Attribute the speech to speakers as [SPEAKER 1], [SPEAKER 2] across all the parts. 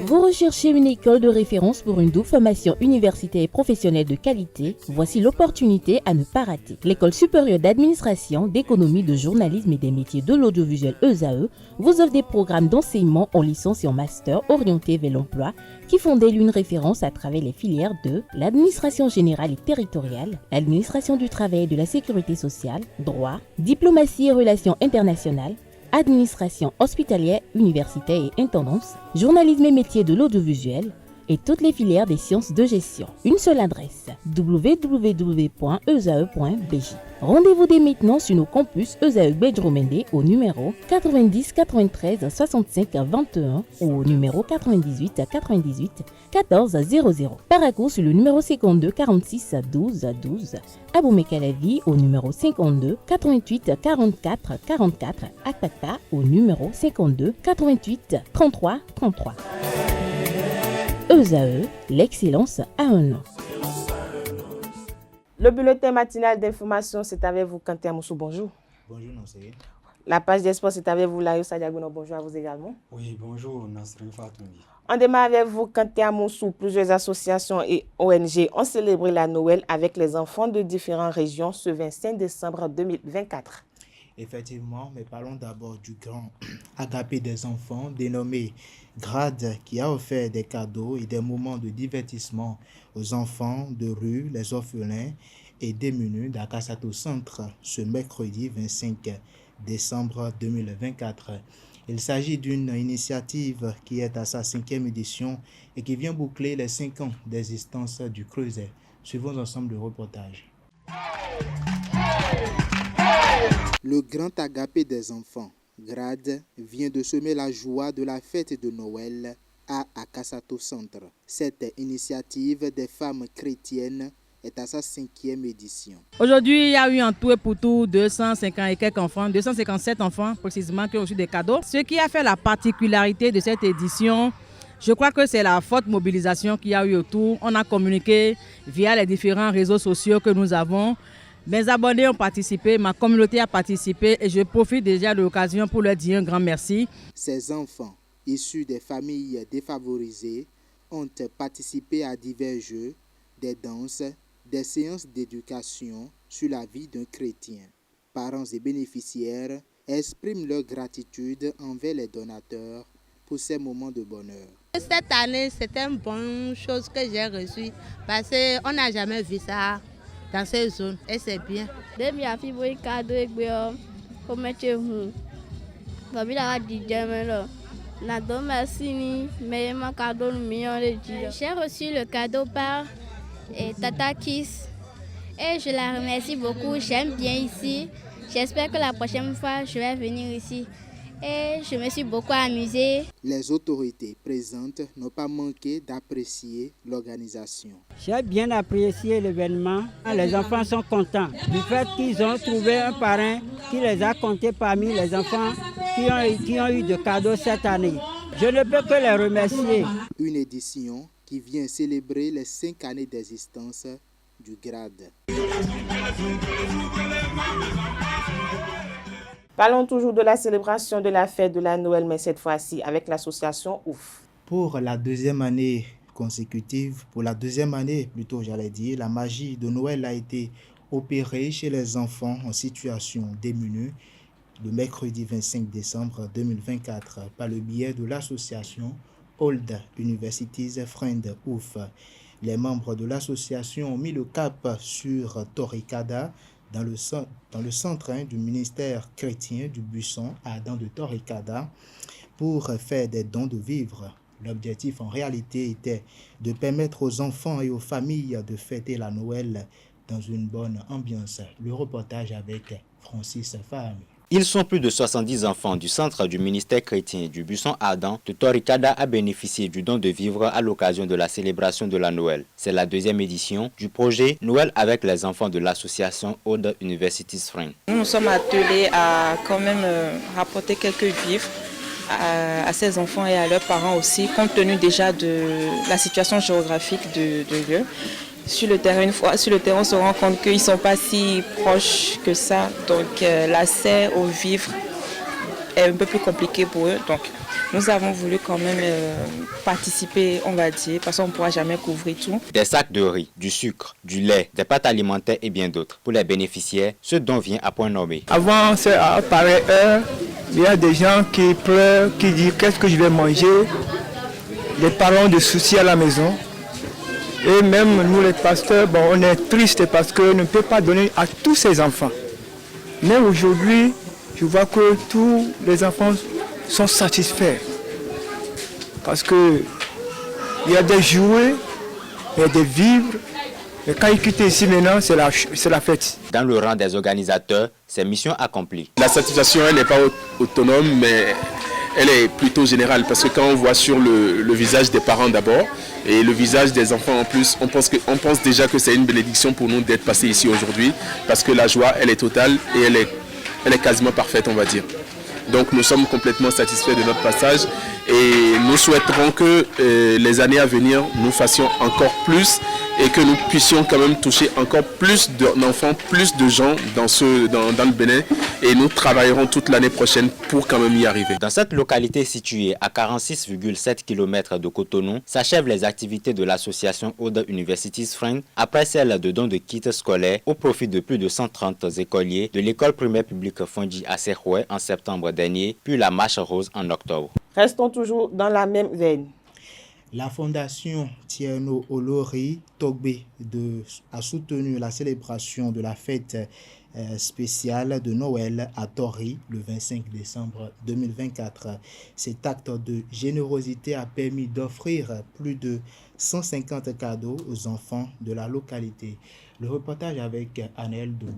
[SPEAKER 1] Vous recherchez une école de référence pour une double formation universitaire et professionnelle de qualité? Voici l'opportunité à ne pas rater. L'École supérieure d'administration, d'économie, de journalisme et des métiers de l'audiovisuel ESAE vous offre des programmes d'enseignement en licence et en master orientés vers l'emploi qui font d'elle une référence à travers les filières de l'administration générale et territoriale, l'administration du travail et de la sécurité sociale, droit, diplomatie et relations internationales, administration hospitalière, universitaire et intendance, journalisme et métiers de l'audiovisuel et toutes les filières des sciences de gestion. Une seule adresse, www.esae.bj. Rendez-vous dès maintenant sur nos campus ESAE Bedjromende au numéro 90 93 65 21 ou au numéro 98 98 14 00. Paracourt sur le numéro 52 46 12 12. Aboumé-Calavi au numéro 52 88 44 44. Akpaka au numéro 52 88 33 33. ESAE, l'excellence a un nom.
[SPEAKER 2] Le bulletin matinal d'information, c'est avec vous, Kanté Amoussou, bonjour.
[SPEAKER 3] Bonjour, Nassé.
[SPEAKER 2] La page des sports, c'est avec vous, Layo Sadiagono, bonjour à vous également.
[SPEAKER 3] Oui, bonjour, Nasrin Fatoumi.
[SPEAKER 2] On démarre avec vous, Kanté Amoussou. Plusieurs associations et ONG ont célébré la Noël avec les enfants de différentes régions ce 25 décembre 2024.
[SPEAKER 3] Effectivement, mais parlons d'abord du grand agapé des enfants, dénommé GRAD, qui a offert des cadeaux et des moments de divertissement aux enfants de rue, les orphelins et démunis d'Akasato Centre ce mercredi 25 décembre 2024. Il s'agit d'une initiative qui est à sa 5e édition et qui vient boucler les 5 ans d'existence du Creuset. Suivons ensemble le reportage. Le grand agapé des enfants, GRAD, vient de semer la joie de la fête de Noël à Akasato Centre. Cette initiative des femmes chrétiennes est à sa 5e édition.
[SPEAKER 4] Aujourd'hui, il y a eu en tout et pour tout 250 et quelques enfants, 257 enfants précisément qui ont reçu des cadeaux. Ce qui a fait la particularité de cette édition, je crois que c'est la forte mobilisation qu'il y a eu autour. On a communiqué via les différents réseaux sociaux que nous avons. Mes abonnés ont participé, ma communauté a participé et je profite déjà de l'occasion pour leur dire un grand merci.
[SPEAKER 3] Ces enfants, issus des familles défavorisées, ont participé à divers jeux, des danses, des séances d'éducation sur la vie d'un chrétien. Parents et bénéficiaires expriment leur gratitude envers les donateurs pour ces moments de bonheur.
[SPEAKER 5] Cette année, c'est une bonne chose que j'ai reçue parce qu'on n'a jamais vu ça dans ces zones et c'est bien.
[SPEAKER 6] J'ai reçu le cadeau par Tata Kiss et je la remercie beaucoup. J'aime bien ici. J'espère que la prochaine fois, je vais venir ici. Et je me suis beaucoup amusée.
[SPEAKER 3] Les autorités présentes n'ont pas manqué d'apprécier l'organisation.
[SPEAKER 7] J'ai bien apprécié l'événement. Les enfants sont contents du fait qu'ils ont trouvé un parrain qui les a comptés parmi les enfants qui ont eu de cadeaux cette année. Je ne peux que les remercier.
[SPEAKER 3] Une édition qui vient célébrer les 5 années d'existence du GRAD.
[SPEAKER 2] Parlons toujours de la célébration de la fête de la Noël, mais cette fois-ci avec l'association OUF.
[SPEAKER 3] Pour la deuxième année consécutive, la magie de Noël a été opérée chez les enfants en situation démunie le mercredi 25 décembre 2024 par le biais de l'association Old Universities Friend OUF. Les membres de l'association ont mis le cap sur Toricada, dans le centre du ministère chrétien du Buisson à Adam de Toricada pour faire des dons de vivres. L'objectif en réalité était de permettre aux enfants et aux familles de fêter la Noël dans une bonne ambiance. Le reportage avec Francis Fahami.
[SPEAKER 8] Ils sont plus de 70 enfants du centre du ministère chrétien du Buisson Adam de Toricada à bénéficier du don de vivres à l'occasion de la célébration de la Noël. C'est la 2e édition du projet Noël avec les enfants de l'association Old Universities Friend.
[SPEAKER 9] Nous sommes attelés à quand même rapporter quelques vivres à ces enfants et à leurs parents aussi, compte tenu déjà de la situation géographique de lieu. sur le terrain, une fois sur le terrain, on se rend compte qu'ils ne sont pas si proches que ça. Donc l'accès aux vivres est un peu plus compliqué pour eux. Donc nous avons voulu quand même participer, on va dire, parce qu'on ne pourra jamais couvrir tout.
[SPEAKER 8] Des sacs de riz, du sucre, du lait, des pâtes alimentaires et bien d'autres. Pour les bénéficiaires, ce don vient à point nommé.
[SPEAKER 10] Avant, c'est à pareille heure, il y a des gens qui pleurent, qui disent qu'est-ce que je vais manger. Les parents de soucis à la maison. Et même nous les pasteurs, on est tristes parce qu'on ne peut pas donner à tous ces enfants. Mais aujourd'hui, je vois que tous les enfants sont satisfaits. Parce qu'il y a des jouets, il y a des vivres. Et quand ils quittent ici maintenant, c'est la fête.
[SPEAKER 8] Dans le rang des organisateurs, c'est mission accomplie.
[SPEAKER 11] La satisfaction, elle n'est pas autonome, mais elle est plutôt générale. Parce que quand on voit sur le visage des parents d'abord, et le visage des enfants en plus, on pense déjà que c'est une bénédiction pour nous d'être passés ici aujourd'hui. Parce que la joie, elle est totale et elle est quasiment parfaite, on va dire. Donc nous sommes complètement satisfaits de notre passage et nous souhaiterons que les années à venir, nous fassions encore plus et que nous puissions quand même toucher encore plus d'enfants, plus de gens dans le Bénin, et nous travaillerons toute l'année prochaine pour quand même y arriver.
[SPEAKER 8] Dans cette localité située à 46,7 km de Cotonou, s'achèvent les activités de l'association Oda Universities Friends après celle de dons de kits scolaires au profit de plus de 130 écoliers de l'école primaire publique Fondi à Serhoué en septembre dernier, puis la marche rose en octobre.
[SPEAKER 2] Restons toujours dans la même veine.
[SPEAKER 3] La fondation Tierno Olori Togbe a soutenu la célébration de la fête spéciale de Noël à Tori le 25 décembre 2024. Cet acte de générosité a permis d'offrir plus de 150 cadeaux aux enfants de la localité. Le reportage avec Anel Dou.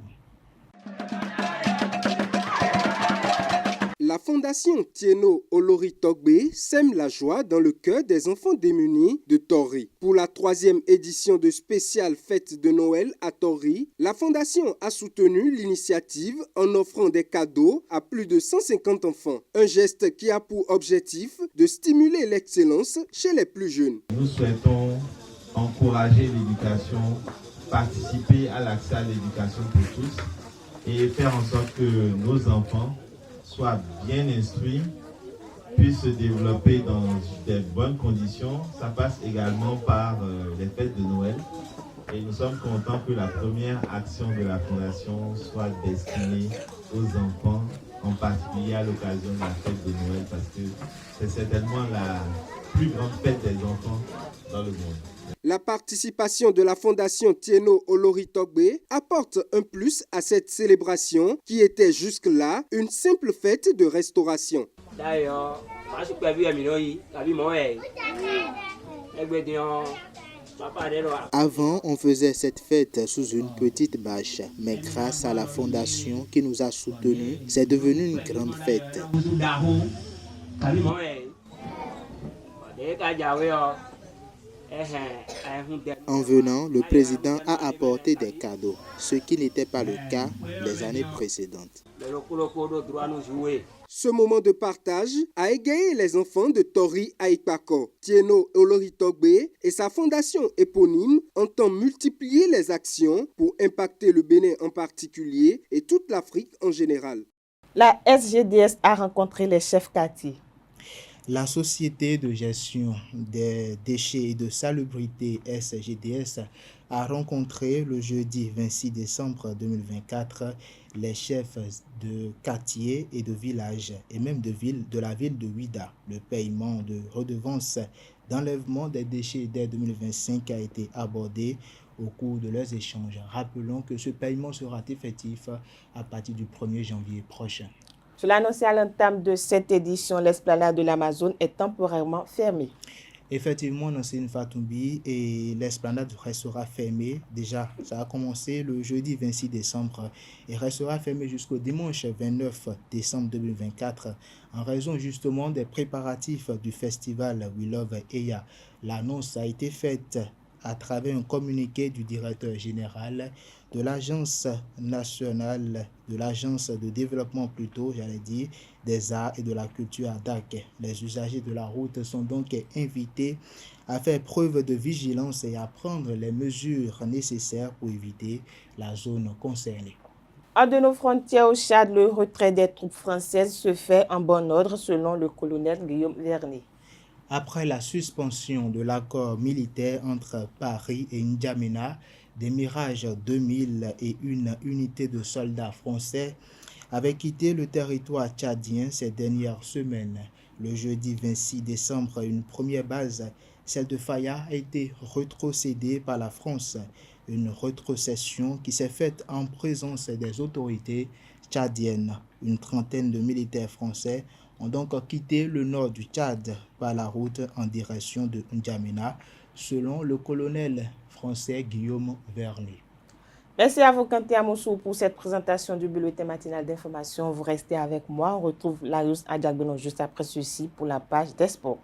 [SPEAKER 12] La fondation Tieno Olori Togbe sème la joie dans le cœur des enfants démunis de Tori. Pour la 3e édition de spéciale fête de Noël à Tori, la fondation a soutenu l'initiative en offrant des cadeaux à plus de 150 enfants. Un geste qui a pour objectif de stimuler l'excellence chez les plus jeunes.
[SPEAKER 13] Nous souhaitons encourager l'éducation, participer à l'accès à l'éducation pour tous et faire en sorte que nos enfants soient bien instruits, puissent se développer dans de bonnes conditions. Ça passe également par les fêtes de Noël. Et nous sommes contents que la première action de la Fondation soit destinée aux enfants, en particulier à l'occasion de la fête de Noël, parce que c'est certainement la plus grande fête des enfants dans le monde.
[SPEAKER 12] La participation de la fondation Tieno Olori Togbe apporte un plus à cette célébration qui était jusque-là une simple fête de restauration.
[SPEAKER 3] Avant, on faisait cette fête sous une petite bâche, mais grâce à la fondation qui nous a soutenus, c'est devenu une grande fête. En venant, le président a apporté des cadeaux, ce qui n'était pas le cas les années précédentes.
[SPEAKER 12] Ce moment de partage a égayé les enfants de Tori à Ikpako. Tieno Olori Togbe et sa fondation éponyme entendent multiplier les actions pour impacter le Bénin en particulier et toute l'Afrique en général.
[SPEAKER 2] La SGDS a rencontré les chefs quartiers.
[SPEAKER 3] La Société de gestion des déchets et de salubrité SGDS a rencontré le jeudi 26 décembre 2024 les chefs de quartier et de village et même de la ville de Ouida. Le paiement de redevances d'enlèvement des déchets dès 2025 a été abordé au cours de leurs échanges. Rappelons que ce paiement sera effectif à partir du 1er janvier prochain.
[SPEAKER 2] Je l'annonçais à l'entame de cette édition, l'esplanade de l'Amazone est temporairement fermée.
[SPEAKER 3] Effectivement, Nancine Fatoumbi, et l'esplanade restera fermée. Déjà, ça a commencé le jeudi 26 décembre et restera fermée jusqu'au dimanche 29 décembre 2024 en raison justement des préparatifs du festival We Love Eya. L'annonce a été faite à travers un communiqué du directeur général de l'Agence nationale, de l'Agence de développement des arts et de la culture ADAC. Les usagers de la route sont donc invités à faire preuve de vigilance et à prendre les mesures nécessaires pour éviter la zone concernée.
[SPEAKER 2] Hors de nos frontières au Tchad, le retrait des troupes françaises se fait en bon ordre selon le colonel Guillaume Vernet.
[SPEAKER 3] Après la suspension de l'accord militaire entre Paris et N'Djamena, des Mirage 2000 et une unité de soldats français avaient quitté le territoire tchadien ces dernières semaines. Le jeudi 26 décembre, une première base, celle de Faya, a été rétrocédée par la France. Une rétrocession qui s'est faite en présence des autorités tchadiennes. Une trentaine de militaires français ont donc quitté le nord du Tchad par la route en direction de N'Djamena, selon le colonel français Guillaume Vernet.
[SPEAKER 2] Merci à vous, Kanté Amoussou, pour cette présentation du bulletin matinal d'information. Vous restez avec moi. On retrouve Larius Adjagbenon juste après ceci pour la page des sports.